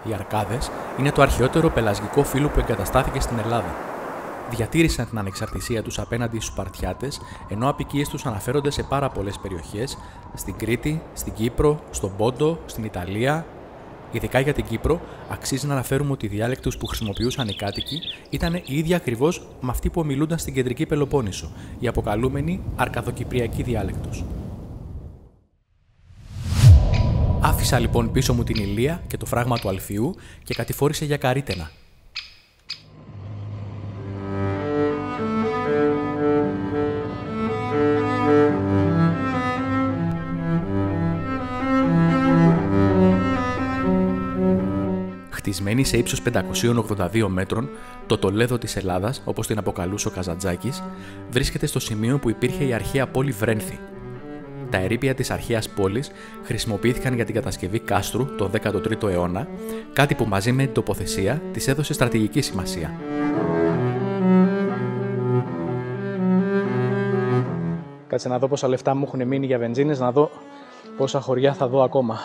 Οι Αρκάδες είναι το αρχαιότερο πελασγικό φύλο που εγκαταστάθηκε στην Ελλάδα. Διατήρησαν την ανεξαρτησία τους απέναντι στους Σπαρτιάτες, ενώ αποικίες τους αναφέρονται σε πάρα πολλές περιοχές, στην Κρήτη, στην Κύπρο, στον Πόντο, στην Ιταλία. Ειδικά για την Κύπρο, αξίζει να αναφέρουμε ότι οι διάλεκτους που χρησιμοποιούσαν οι κάτοικοι ήταν οι ίδιοι ακριβώς με αυτοί που ομιλούνταν στην κεντρική Πελοπόννησο, η αποκαλούμενη Αρκαδοκυπριακή διάλεκτος. Άφησα λοιπόν πίσω μου την Ηλία και το φράγμα του Αλφιού και κατηφόρησε για Καρύτενα. Χτισμένη σε ύψος 582 μέτρων, το Τολέδο της Ελλάδας, όπως την αποκαλούσε ο Καζαντζάκης, βρίσκεται στο σημείο που υπήρχε η αρχαία πόλη Βρένθη. Τα ερείπια της αρχαίας πόλης χρησιμοποιήθηκαν για την κατασκευή κάστρου το 13ο αιώνα, κάτι που μαζί με την τοποθεσία της έδωσε στρατηγική σημασία. Κάτσε να δω πόσα λεφτά μου έχουν μείνει για βενζίνες, να δω πόσα χωριά θα δω ακόμα.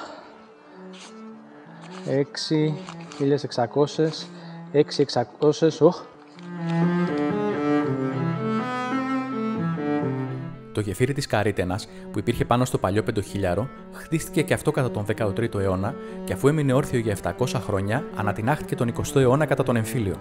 6.600, 6.600, Το γεφύρι της Καρύτενας, που υπήρχε πάνω στο παλιό Πεντοχίλιαρο, χτίστηκε και αυτό κατά τον 13ο αιώνα και αφού έμεινε όρθιο για 700 χρόνια, ανατινάχθηκε τον 20ο αιώνα κατά τον εμφύλιο.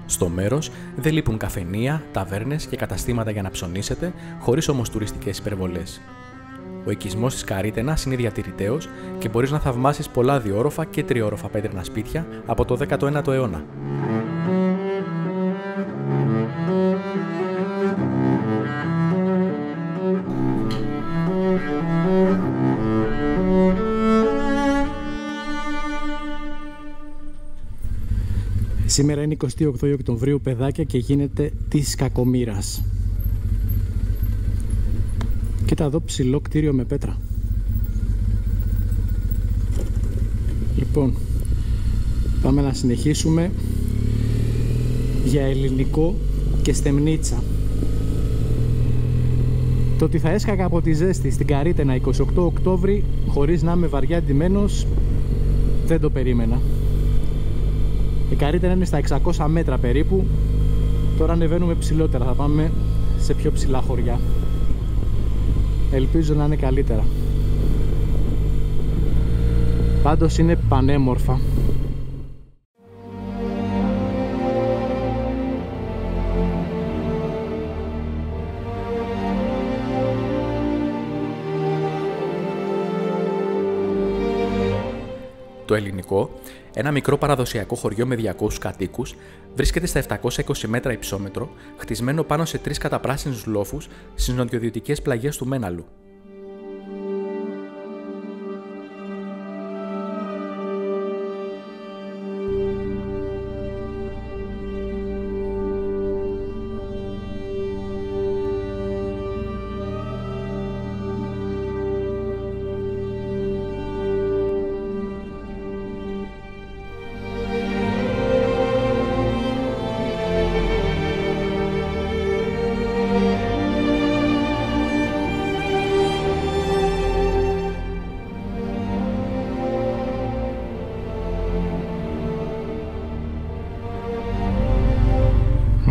Στο μέρος δεν λείπουν καφενεία, ταβέρνες και καταστήματα για να ψωνίσετε, χωρίς όμως τουριστικές υπερβολές. Ο οικισμός της Καρύτενας είναι διατηρηταίος και μπορείς να θαυμάσεις πολλά διόροφα και τριόροφα πέτρινα σπίτια από το 19ο αιώνα. Σήμερα είναι 28 Οκτωβρίου, παιδάκια, και γίνεται της κακομοίρας. Κοίτα εδώ, ψηλό κτίριο με πέτρα. Λοιπόν, πάμε να συνεχίσουμε για Ελληνικό και Στεμνίτσα. Το ότι θα έσκαγα από τη ζέστη στην Καρύτενα 28 Οκτώβρη χωρίς να είμαι βαριά ντυμένος, δεν το περίμενα. Η Καρύτενα είναι στα 600 μέτρα περίπου. Τώρα ανεβαίνουμε ψηλότερα, θα πάμε σε πιο ψηλά χωριά. Ελπίζω να είναι καλύτερα. Πάντως είναι πανέμορφα. Το Ελληνικό, ένα μικρό παραδοσιακό χωριό με 200 κατοίκους, βρίσκεται στα 720 μέτρα υψόμετρο, χτισμένο πάνω σε 3 καταπράσινους λόφους στις νοτιοδυτικές πλαγιές του Μέναλου.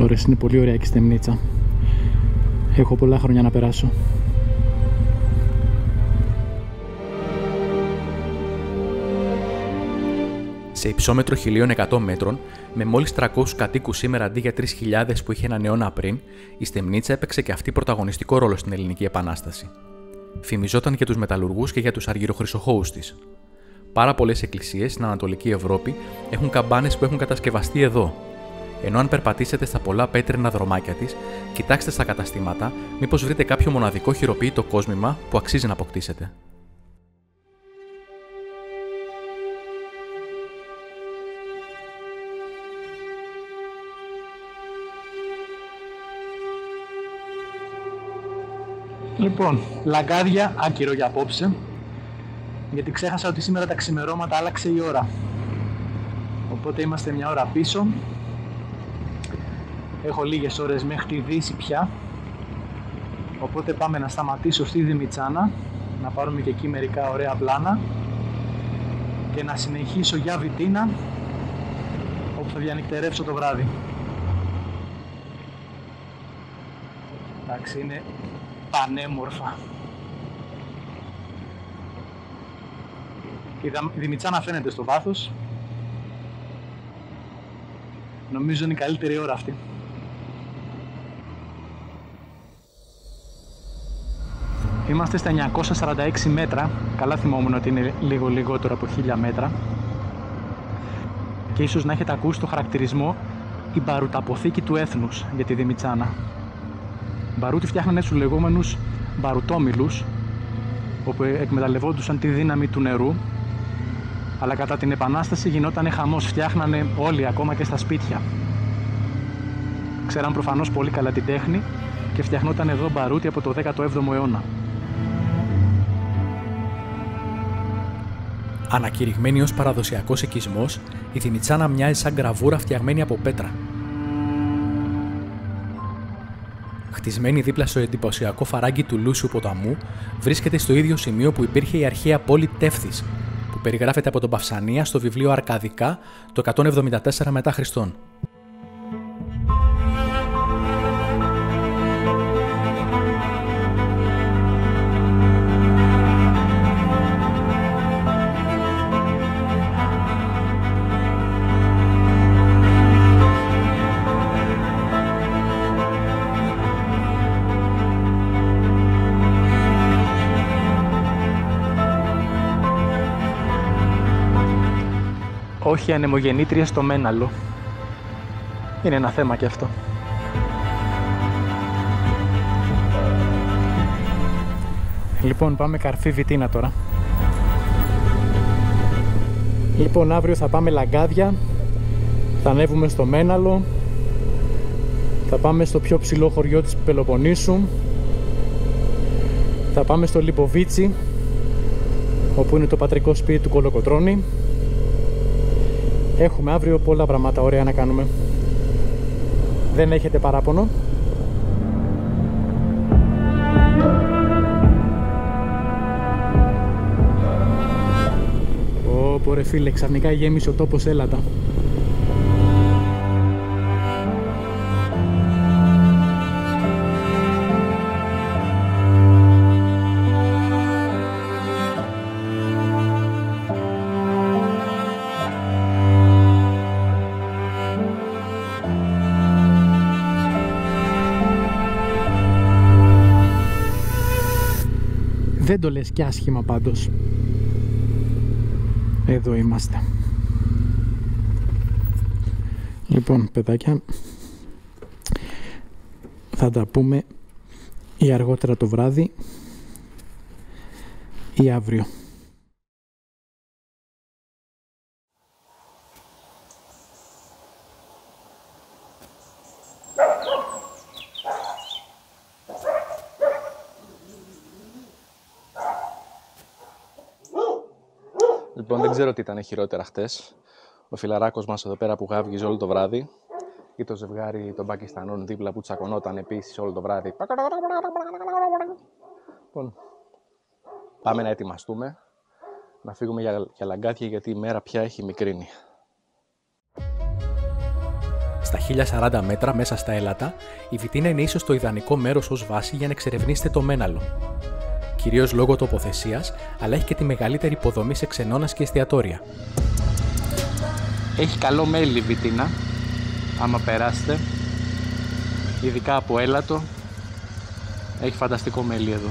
Ωρες, είναι πολύ ωραία και η Στεμνίτσα. Έχω πολλά χρόνια να περάσω. Σε υψόμετρο 1.100 μέτρων, με μόλις 300 κατοίκους σήμερα αντί για 3.000 που είχε έναν αιώνα πριν, η Στεμνίτσα έπαιξε και αυτή πρωταγωνιστικό ρόλο στην Ελληνική Επανάσταση. Φημιζόταν για τους μεταλλουργούς και για τους αργυροχρυσοχώους της. Πάρα πολλές εκκλησίες στην Ανατολική Ευρώπη έχουν καμπάνες που έχουν κατασκευαστεί εδώ. Ενώ αν περπατήσετε στα πολλά πέτρινα δρομάκια της, κοιτάξτε στα καταστήματα, μήπως βρείτε κάποιο μοναδικό χειροποίητο κόσμημα που αξίζει να αποκτήσετε. Λοιπόν, λαγκάδια, άκυρο για απόψε, γιατί ξέχασα ότι σήμερα τα ξημερώματα άλλαξε η ώρα. Οπότε είμαστε μια ώρα πίσω. Έχω λίγες ώρες μέχρι τη Δύση πια. Οπότε πάμε να σταματήσω στη Δημητσάνα, να πάρουμε και εκεί μερικά ωραία πλάνα και να συνεχίσω για Βιτίνα, όπου θα διανυκτερεύσω το βράδυ. Εντάξει, είναι πανέμορφα. Η Δημητσάνα φαίνεται στο βάθος. Νομίζω είναι η καλύτερη ώρα αυτή. Είμαστε στα 946 μέτρα. Καλά θυμόμουν ότι είναι λίγο λιγότερο από 1000 μέτρα. Και ίσως να έχετε ακούσει το χαρακτηρισμό η μπαρουταποθήκη του έθνους για τη Δημητσάνα. Μπαρούτι φτιάχνανε στους λεγόμενους μπαρουτόμιλους, όπου εκμεταλλευόντουσαν τη δύναμη του νερού, αλλά κατά την Επανάσταση γινότανε χαμός, φτιάχνανε όλοι, ακόμα και στα σπίτια. Ξέραν προφανώς πολύ καλά την τέχνη και φτιαχνόταν εδώ μπαρούτι από το 17ο αιώνα. Ανακηρυγμένη ως παραδοσιακός οικισμός, η Δημητσάνα μοιάζει σαν γραβούρα φτιαγμένη από πέτρα. Χτισμένη δίπλα στο εντυπωσιακό φαράγγι του Λούσιου ποταμού, βρίσκεται στο ίδιο σημείο που υπήρχε η αρχαία πόλη Τεύθης, που περιγράφεται από τον Παυσανία στο βιβλίο Αρκαδικά το 174 μετά Χριστόν. Όχι ανεμογεννήτρια στο Μέναλο. Είναι ένα θέμα και αυτό. Λοιπόν, πάμε Καρφή Βιτίνα τώρα. Λοιπόν, αύριο θα πάμε Λαγκάδια, θα ανέβουμε στο Μέναλο, θα πάμε στο πιο ψηλό χωριό της Πελοποννήσου, θα πάμε στο Λιποβίτσι, όπου είναι το πατρικό σπίτι του Κολοκοτρώνη. Έχουμε αύριο πολλά πράγματα ωραία να κάνουμε. Δεν έχετε παράπονο? Ω, ρε φίλε, ξαφνικά γέμισε ο τόπος έλατα. Δεν το λες κι άσχημα πάντως. Εδώ είμαστε. Λοιπόν, παιδάκια, θα τα πούμε ή αργότερα το βράδυ ή αύριο. Λοιπόν, δεν ξέρω τι ήταν χειρότερα χτες. Ο φιλαράκος μας εδώ πέρα που γάβγιζε όλο το βράδυ, ή το ζευγάρι των Πακιστανών δίπλα που τσακωνόταν επίσης όλο το βράδυ. Λοιπόν, πάμε να ετοιμαστούμε, να φύγουμε για Λαγκάδια, γιατί η μέρα πια έχει μικρύνει. Στα 1040 μέτρα μέσα στα έλατα, η Βιτίνα είναι ίσως το ιδανικό μέρος ως βάση για να εξερευνήσετε το Μέναλο. Κυρίως λόγω τοποθεσίας, αλλά έχει και τη μεγαλύτερη υποδομή σε ξενώνας και εστιατόρια. Έχει καλό μέλι η Βιτίνα, άμα περάσετε, ειδικά από έλατο, έχει φανταστικό μέλι εδώ.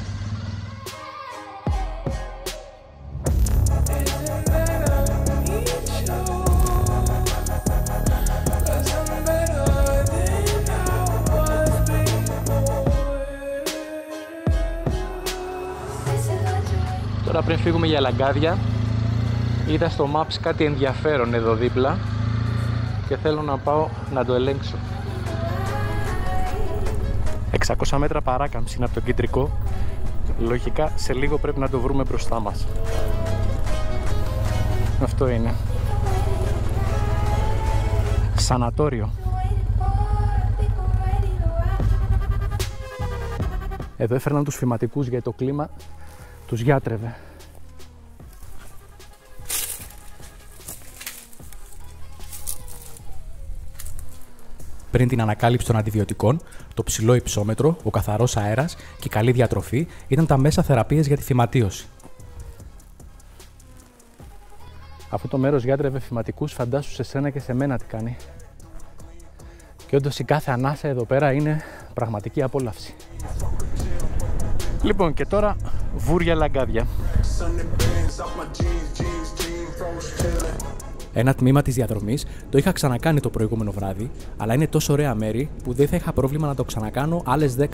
Τώρα πριν φύγουμε για Λαγκάδια, είδα στο Maps κάτι ενδιαφέρον εδώ δίπλα και θέλω να πάω να το ελέγξω. 600 μέτρα παράκαμψη είναι από το κεντρικό. Λογικά σε λίγο πρέπει να το βρούμε μπροστά μας. Αυτό είναι. Σανατόριο. Εδώ έφερναν τους φυματικούς γιατί το κλίμα τους γιάτρευε. Πριν την ανακάλυψη των αντιβιωτικών, το ψηλό υψόμετρο, ο καθαρός αέρας και η καλή διατροφή ήταν τα μέσα θεραπείας για τη φυματίωση. Αυτό το μέρος γιάτρευε φυματικούς, φαντάσου σε σένα και σε μένα τι κάνει. Και όντως η κάθε ανάσα εδώ πέρα είναι πραγματική απόλαυση. Λοιπόν, και τώρα βούρια λαγκάδια. Ένα τμήμα της διαδρομής το είχα ξανακάνει το προηγούμενο βράδυ, αλλά είναι τόσο ωραία μέρη που δεν θα είχα πρόβλημα να το ξανακάνω άλλες 10.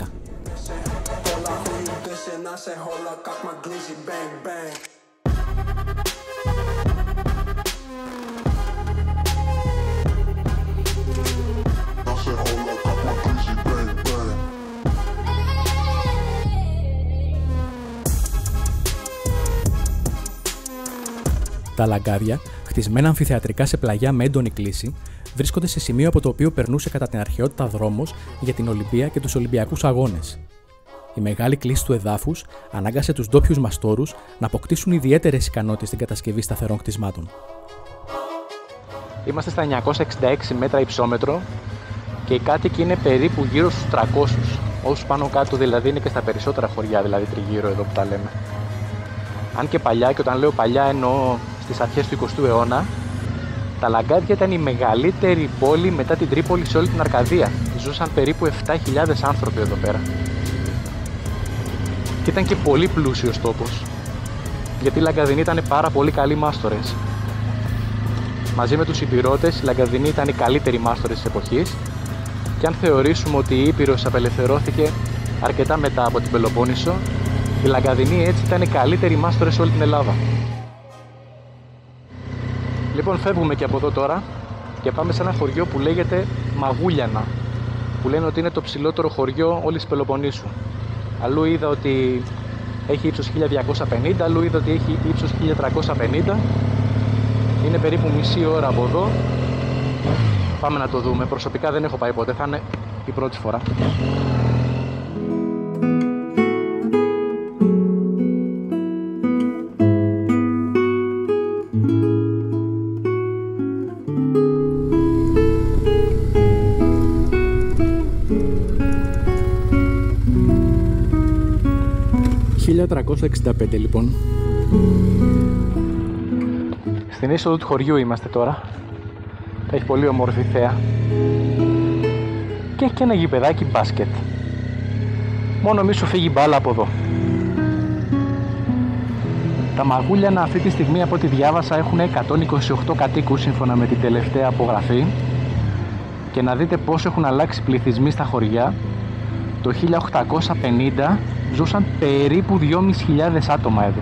Τα λαγκάδια, χτισμένα αμφιθεατρικά σε πλαγιά με έντονη κλίση, βρίσκονται σε σημείο από το οποίο περνούσε κατά την αρχαιότητα δρόμος για την Ολυμπία και τους Ολυμπιακούς Αγώνες. Η μεγάλη κλίση του εδάφους ανάγκασε τους ντόπιους μαστόρους να αποκτήσουν ιδιαίτερες ικανότητες στην κατασκευή σταθερών κτισμάτων. Είμαστε στα 966 μέτρα υψόμετρο και οι κάτοικοι είναι περίπου γύρω στους 300. Όσους πάνω κάτω δηλαδή είναι και στα περισσότερα χωριά, δηλαδή τριγύρω εδώ που τα λέμε. Αν και παλιά, και όταν λέω παλιά εννοώ στις αρχές του 20ου αιώνα, τα λαγκάδια ήταν η μεγαλύτερη πόλη μετά την Τρίπολη σε όλη την Αρκαδία. Ζούσαν περίπου 7.000 άνθρωποι εδώ πέρα. Και ήταν και πολύ πλούσιος τόπος, γιατί οι Λαγκαδινοί ήταν πάρα πολύ καλοί μάστορες. Μαζί με τους Ιππηρώτες, οι Λαγκαδινοί ήταν οι καλύτεροι μάστορες της εποχής, και αν θεωρήσουμε ότι η Ήπειρος απελευθερώθηκε αρκετά μετά από την Πελοπόννησο, οι Λαγκαδινοί έτσι ήταν οι καλύτεροι μάστορες σε όλη την Ελλάδα. Λοιπόν, φεύγουμε και από εδώ τώρα και πάμε σε ένα χωριό που λέγεται Μαγούλιανα, που λένε ότι είναι το ψηλότερο χωριό όλης της Πελοποννήσου. Αλλού είδα ότι έχει ύψος 1250, αλλού είδα ότι έχει ύψος 1350. Είναι περίπου μισή ώρα από εδώ. Πάμε να το δούμε. Προσωπικά δεν έχω πάει ποτέ, θα είναι η πρώτη φορά. ...1365 λοιπόν. Στην είσοδο του χωριού είμαστε τώρα. Έχει πολύ όμορφη θέα. Και έχει και ένα γηπεδάκι μπάσκετ. Μόνο μη σου φύγει μπάλα από εδώ. Τα Μαγούλιανα αυτή τη στιγμή, από ό,τι διάβασα, έχουν 128 κατοίκους σύμφωνα με την τελευταία απογραφή. Και να δείτε πώς έχουν αλλάξει πληθυσμοί στα χωριά. Το 1850 ζούσαν περίπου 2.500 άτομα εδώ.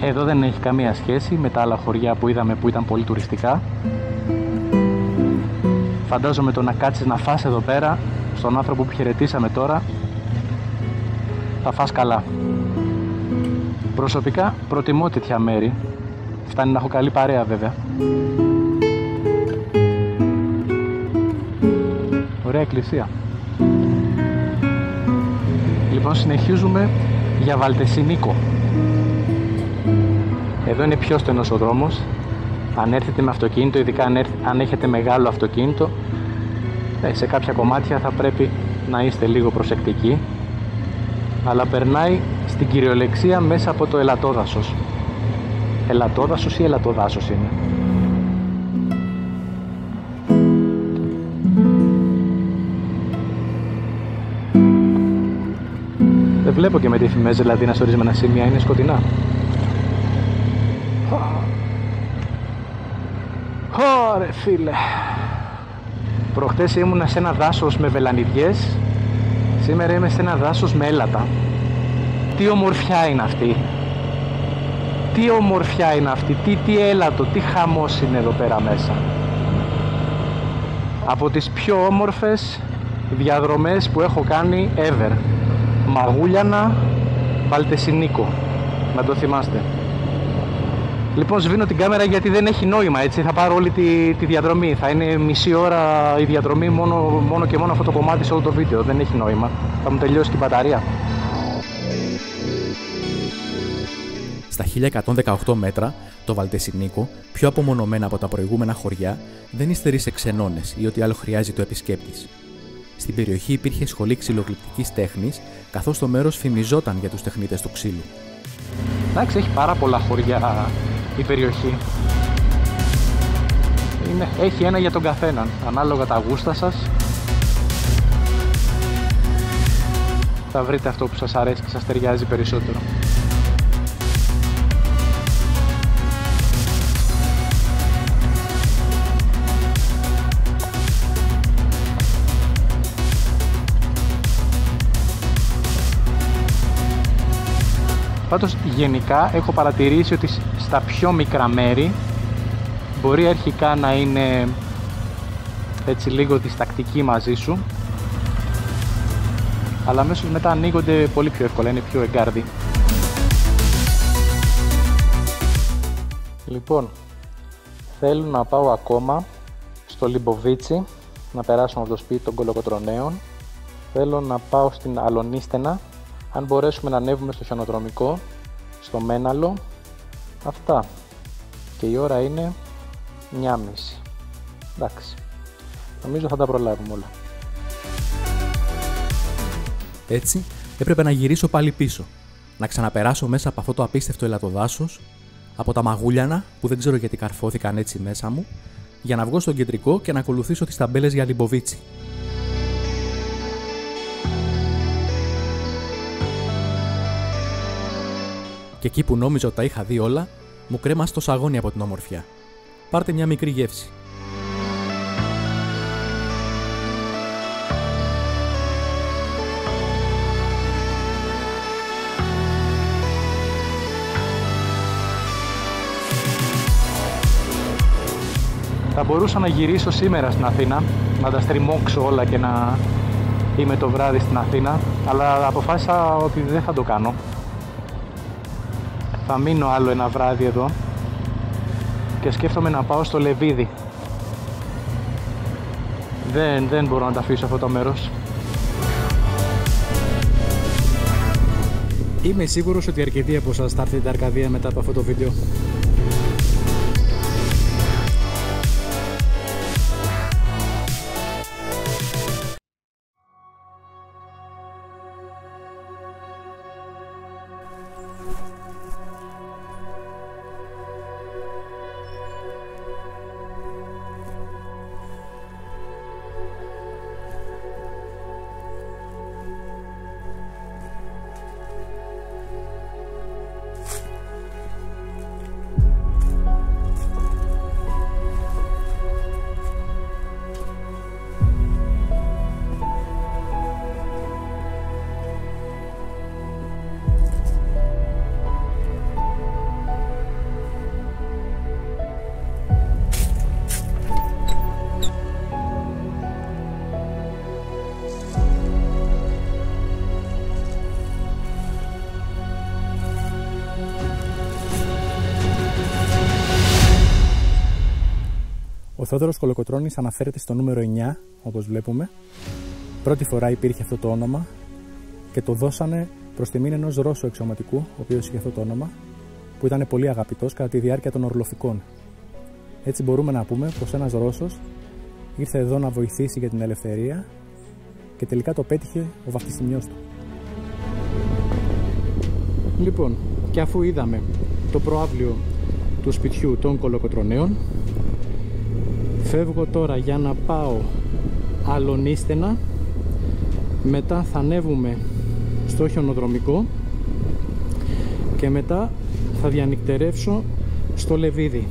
Εδώ δεν έχει καμία σχέση με τα άλλα χωριά που είδαμε που ήταν πολύ τουριστικά. Φαντάζομαι το να κάτσεις να φας εδώ πέρα, στον άνθρωπο που χαιρετήσαμε τώρα, θα φας καλά. Προσωπικά προτιμώ τέτοια μέρη. Φτάνει να έχω καλή παρέα βέβαια. Ωραία εκκλησία. Λοιπόν, συνεχίζουμε για Βαλτεσινίκο. Εδώ είναι πιο στενός ο δρόμος. Αν έρθετε με αυτοκίνητο, ειδικά αν έχετε μεγάλο αυτοκίνητο, σε κάποια κομμάτια θα πρέπει να είστε λίγο προσεκτικοί. Αλλά περνάει στην κυριολεξία μέσα από το ελατόδασος. Ελατόδασος ή ελατοδάσος είναι. Δεν βλέπω και με τι φημές δηλαδή να σε ορισμένα σημεία είναι σκοτεινά. Ωρε φίλε. Προχτές ήμουνα σε ένα δάσος με βελανιδιές. Σήμερα είμαι σε ένα δάσος με έλατα. Τι ομορφιά είναι αυτή. Τι ομορφιά είναι αυτή. Τι έλατο, τι χαμός είναι εδώ πέρα μέσα. Από τις πιο όμορφες διαδρομές που έχω κάνει ever. Μαγούλιανα, Βαλτεσινίκο. Να το θυμάστε. Λοιπόν, σβήνω την κάμερα γιατί δεν έχει νόημα, έτσι. Θα πάρω όλη τη διαδρομή. Θα είναι μισή ώρα η διαδρομή, μόνο και μόνο αυτό το κομμάτι σε όλο το βίντεο. Δεν έχει νόημα. Θα μου τελειώσει και η μπαταρία. Στα 1118 μέτρα, το Βαλτεσινίκο, πιο απομονωμένα από τα προηγούμενα χωριά, δεν υστερεί σε ξενώνες ή ό,τι άλλο χρειάζεται ο επισκέπτης. Στην περιοχή υπήρχε σχολή ξυλογλυπτικής τέχνης, καθώς το μέρος φημιζόταν για τους τεχνίτες του ξύλου. Εντάξει, έχει πάρα πολλά χωριά η περιοχή. Έχει ένα για τον καθέναν, ανάλογα τα γούστα σας. Θα βρείτε αυτό που σας αρέσει και σας ταιριάζει περισσότερο. Πάντως γενικά έχω παρατηρήσει ότι στα πιο μικρά μέρη μπορεί αρχικά να είναι έτσι λίγο διστακτική μαζί σου, αλλά αμέσως μετά ανοίγονται πολύ πιο εύκολα, είναι πιο εγκάρδι. Λοιπόν, θέλω να πάω ακόμα στο Λιμποβίτσι, να περάσουμε από το σπίτι των Κολοκοτρωναίων. Θέλω να πάω στην Αλονίστενα, αν μπορέσουμε να ανέβουμε στο χιονοδρομικό, στο Μέναλο. Αυτά. Και η ώρα είναι 9:30. Εντάξει. Νομίζω θα τα προλάβουμε όλα. Έτσι, έπρεπε να γυρίσω πάλι πίσω. Να ξαναπεράσω μέσα από αυτό το απίστευτο ελαττοδάσος, από τα μαγούλιανα που δεν ξέρω γιατί καρφώθηκαν έτσι μέσα μου, για να βγω στον κεντρικό και να ακολουθήσω τις ταμπέλες για Λιμποβίτσι. Και εκεί που νόμιζα ότι τα είχα δει όλα, μου κρέμασε το σαγόνι από την ομορφιά. Πάρτε μια μικρή γεύση. Θα μπορούσα να γυρίσω σήμερα στην Αθήνα, να τα στριμώξω όλα και να είμαι το βράδυ στην Αθήνα, αλλά αποφάσισα ότι δεν θα το κάνω. Θα μείνω άλλο ένα βράδυ εδώ και σκέφτομαι να πάω στο Λεβίδι. Δεν μπορώ να τα αφήσω αυτό το μέρος. Είμαι σίγουρος ότι αρκετοί από σας θα έρθετε Αρκαδία μετά από αυτό το βίντεο. Ο Θόδωρος Κολοκοτρώνης αναφέρεται στο νούμερο 9, όπως βλέπουμε. Πρώτη φορά υπήρχε αυτό το όνομα και το δώσανε προς τιμήν ενός Ρώσου αξιωματικού, ο οποίος είχε αυτό το όνομα, που ήταν πολύ αγαπητός κατά τη διάρκεια των Ορλοφικών. Έτσι μπορούμε να πούμε πως ένας Ρώσος ήρθε εδώ να βοηθήσει για την ελευθερία και τελικά το πέτυχε ο βαφτιστημιός του. Λοιπόν, και αφού είδαμε το προαύλιο του σπιτιού των Κολοκοτρωναίων, φεύγω τώρα για να πάω Αλονίστενα, μετά θα ανέβουμε στο χιονοδρομικό και μετά θα διανυκτερεύσω στο Λεβίδι.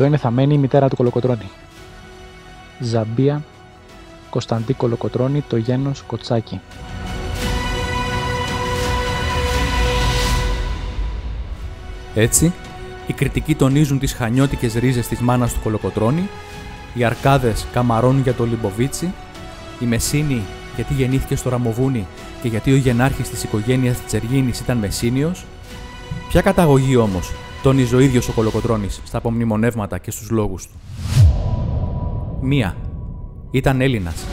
Εδώ είναι θαμμένη η μητέρα του Κολοκοτρώνη. Ζαμπία Κωνσταντή Κολοκοτρώνη, το γένος Κοτσάκη. Έτσι, οι κριτικοί τονίζουν τις χανιώτικες ρίζες της μάνας του Κολοκοτρώνη, οι αρκάδες καμαρώνουν για το Λιμποβίτσι, η Μεσίνη γιατί γεννήθηκε στο Ραμοβούνι και γιατί ο γενάρχης της οικογένειας Τσεργίνης ήταν Μεσίνιος. Ποια καταγωγή όμως τόνιζε ο ίδιος ο Κολοκοτρώνης στα απομνημονεύματα και στους λόγους του? Μία. Ήταν Έλληνας.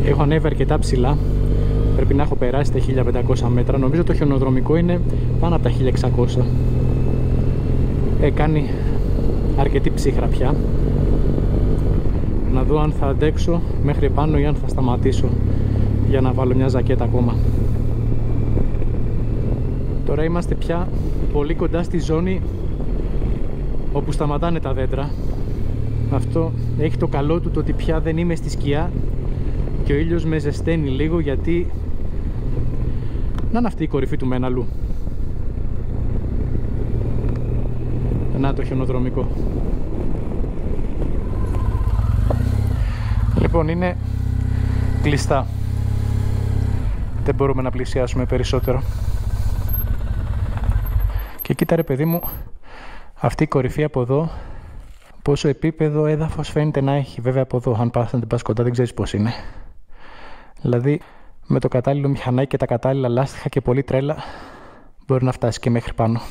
Έχω ανέβει αρκετά ψηλά. Πρέπει να έχω περάσει τα 1500 μέτρα. Νομίζω το χιονοδρομικό είναι πάνω από τα 1600. Κάνει αρκετή ψύχρα πια. Να δω αν θα αντέξω μέχρι πάνω ή αν θα σταματήσω για να βάλω μια ζακέτα ακόμα. Τώρα είμαστε πια πολύ κοντά στη ζώνη όπου σταματάνε τα δέντρα. Αυτό έχει το καλό του το ότι πια δεν είμαι στη σκιά και ο ήλιος με ζεσταίνει λίγο, γιατί να είναι αυτή η κορυφή του Μέναλου. Να το χιονοδρομικό. Λοιπόν, είναι κλειστά. Δεν μπορούμε να πλησιάσουμε περισσότερο. Και κοίτα ρε παιδί μου, αυτή η κορυφή από εδώ, πόσο επίπεδο έδαφος φαίνεται να έχει. Βέβαια από εδώ, αν πας να την πας κοντά, δεν ξέρεις πώς είναι. Δηλαδή με το κατάλληλο μηχανάκι και τα κατάλληλα λάστιχα και πολύ τρέλα μπορεί να φτάσει και μέχρι πάνω.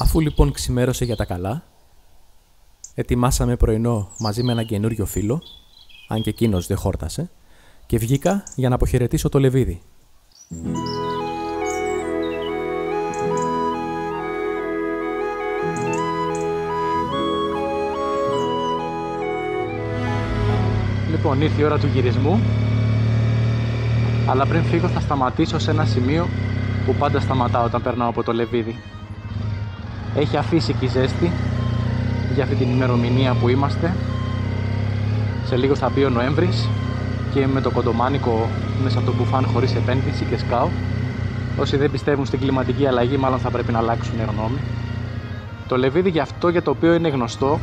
Αφού λοιπόν ξημέρωσε για τα καλά, ετοιμάσαμε πρωινό μαζί με έναν καινούριο φίλο, αν και εκείνος δεν χόρτασε, και βγήκα για να αποχαιρετήσω το Λεβίδι. Λοιπόν, ήρθε η ώρα του γυρισμού, αλλά πριν φύγω θα σταματήσω σε ένα σημείο που πάντα σταματάω όταν περνάω από το Λεβίδι. Έχει αφήσει και η ζέστη για αυτή την ημερομηνία που είμαστε. Σε λίγο θα μπει ο Νοέμβρης και με το κοντομάνικο μέσα από το μπουφάν χωρίς επένδυση και σκάω. Όσοι δεν πιστεύουν στην κλιματική αλλαγή μάλλον θα πρέπει να αλλάξουν γνώμη. Το Λεβίδι για αυτό για το οποίο είναι γνωστό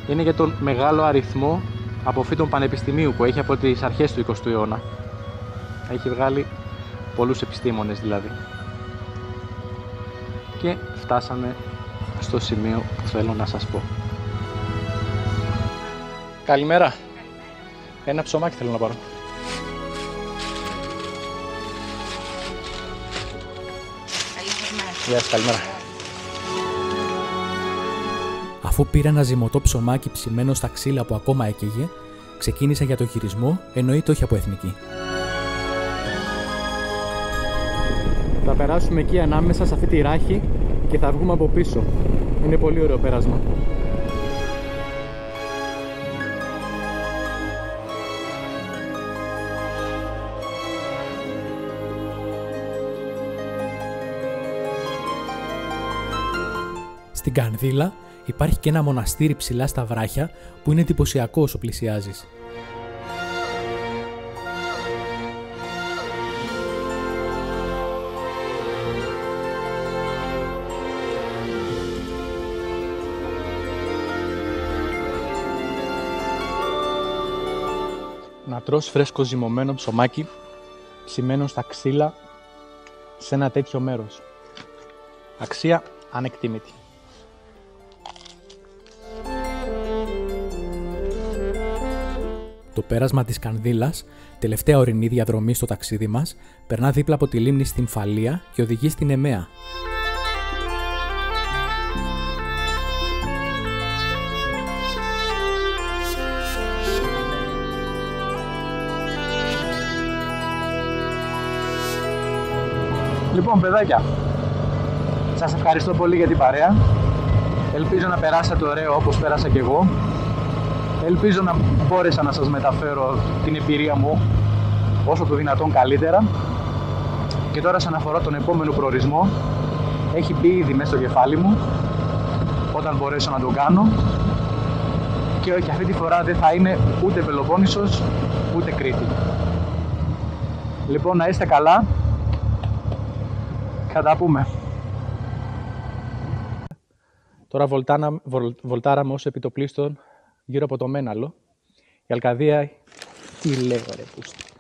είναι για τον μεγάλο αριθμό αποφύτων πανεπιστημίου που έχει από τις αρχές του 20ου αιώνα. Έχει βγάλει πολλούς επιστήμονες δηλαδή. Και φτάσαμε στο σημείο που θέλω να σας πω. Καλημέρα. Ένα ψωμάκι θέλω να πάρω. Γεια σας, καλημέρα. Αφού πήρα ένα ζυμωτό ψωμάκι ψημένο στα ξύλα που ακόμα έκαιγε, ξεκίνησα για το γυρισμό, εννοείται όχι από εθνική. Θα περάσουμε εκεί ανάμεσα σε αυτή τη ράχη και θα βγούμε από πίσω. Είναι πολύ ωραίο πέρασμα. Στην Κανδύλα υπάρχει και ένα μοναστήρι ψηλά στα βράχια που είναι εντυπωσιακό όσο πλησιάζεις. Να τρως φρέσκο ζυμωμένο ψωμάκι ψημένο στα ξύλα σε ένα τέτοιο μέρος. Αξία ανεκτήμητη. Το πέρασμα της Κανδύλας, τελευταία ορεινή διαδρομή στο ταξίδι μας, περνά δίπλα από τη λίμνη στην Φαλία και οδηγεί στην Εμαία. Λοιπόν, παιδάκια, σας ευχαριστώ πολύ για την παρέα. Ελπίζω να περάσατε ωραίο όπως πέρασα και εγώ. Ελπίζω να μπόρεσα να σας μεταφέρω την εμπειρία μου όσο το δυνατόν καλύτερα. Και τώρα, σαν αφορά τον επόμενο προορισμό, έχει μπει ήδη μέσα στο κεφάλι μου όταν μπορέσω να το κάνω. Και όχι, αυτή τη φορά δεν θα είναι ούτε Πελοπόννησος ούτε Κρήτη. Λοιπόν, να είστε καλά. Θα τα πούμε. Τώρα βολτάραμε ως επιτοπλίστων γύρω από το Μέναλο. Η Αλκαδία... Τι λέω ρε πούστη.